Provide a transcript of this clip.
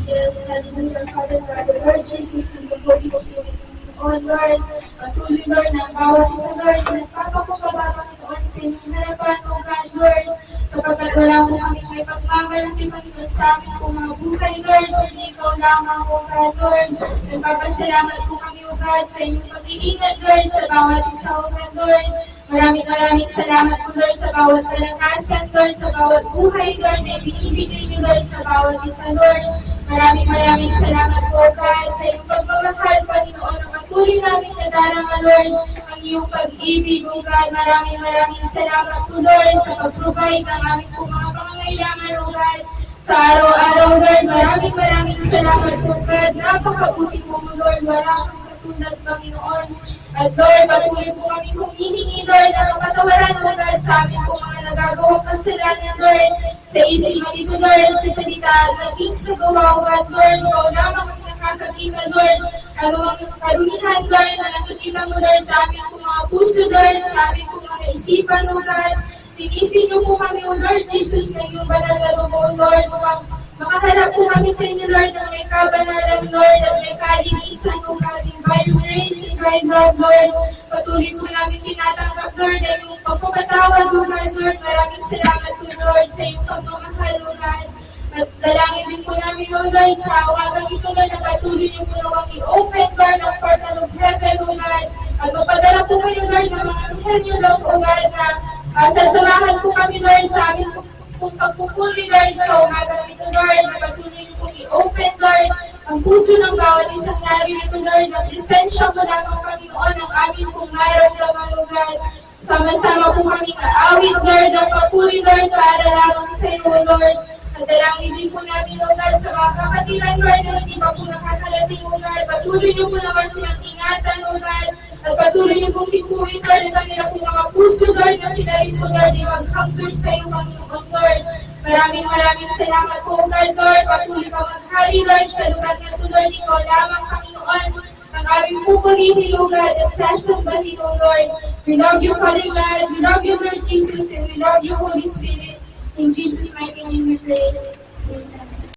Yes, Heavenly Father God, the Lord Jesus and the Holy Spirit. O Lord, patuloy Lord ng bawat isa Lord, nagpapakumbaba Panginoon sa inyong harapan, O God, Lord, sapagkat wala po kami may pagmamalaki Panginoon sa aming po mga buhay, Lord, kundi Ikaw lamang, O God, Lord. Nagpapasalamat po kami, O God, sa inyong pag-iingat, Lord, sa bawat isa, O God, Lord. Maraming salamat po, Lord, sa bawat kalakasan, Lord, sa bawat buhay, Lord, na ibinibigay niyo, Lord, sa bawat isa, Lord. Maraming salamat po, God, sa iyong pagmamahal, Panginoon, ang patuloy namin nadarama, Lord, ang iyong pag-ibig, O God. Maraming salamat po, Lord, sa pag-provide ng aming po mga pangangailangan, O God. Sa araw-araw, Lord, maraming salamat po, God. Napakabuti mo, Lord, wala kang katulad, Panginoon. At Lord, patuloy po kami humihingi, Lord, ng kapatawaran, O God, sa aming po mga nagagawang kasalanan, Lord, sa isip dito, Lord, sa salita at naging sa gawa, O God, Lord, Ikaw lamang ang nakakakita, Lord, ano ang karunihan, Lord, na nakikita mo, Lord, sa aming po mga puso, Lord, sa aming po mga isipan, O God. Tinisin niyo po kami, O Lord Jesus, na iyong banal na dugo, Lord, upang makaharap po kami sa inyo, Lord, ng may kabanalan, Lord, at may kalinisan, O God, in by grace and by love, Lord. Patuloy po namin tinatanggap, Lord, ang iyong pagpapatawad, O God, Lord. Maraming salamat po, Lord, sa iyong pagmamahal, O God. At dalangin din po namin, O Lord, sa awagang ito, Lord, na patuloy niyo po nawang i-open, Lord, ang portal of heaven, O God. At magpadala po kayo, Lord, ng mga anghel niyo, Lord, O God, na sasamahan po kami, Lord, sa aming kung pagpupuli, Lord, sa umagang ito, Lord, na patuloy niyo pong i-open, Lord, ang puso ng bawat isang narito, Lord, na presensya mo lamang, Panginoon, ang aming pong maramdaman, O God. Sama-sama po kami kaawit, Lord, ang papuri, Lord, para lamang sa iyo, Lord. At dalangin din po namin, O God, sa mga kapatiran, Lord, na hindi pa po nakakarating, O God. Patuloy niyo po naman silang ingatan, O God. At patuloy niyo pong tipuin, Lord, ang kanila po mga puso, Lord, na sila rin po, Lord, ay mag-hunger sa iyo, Panginoon, Lord. Maraming salamat po, O God, Lord. Patuloy ka maghari, Lord, sa lugar na ito, Lord. Ikaw lamang, Panginoon, ang aming pupurihin, O God, at sasambahin, O Lord. We love you, Father God. We love you, Lord Jesus, and we love you, Holy Spirit. In Jesus' mighty name we pray. Amen.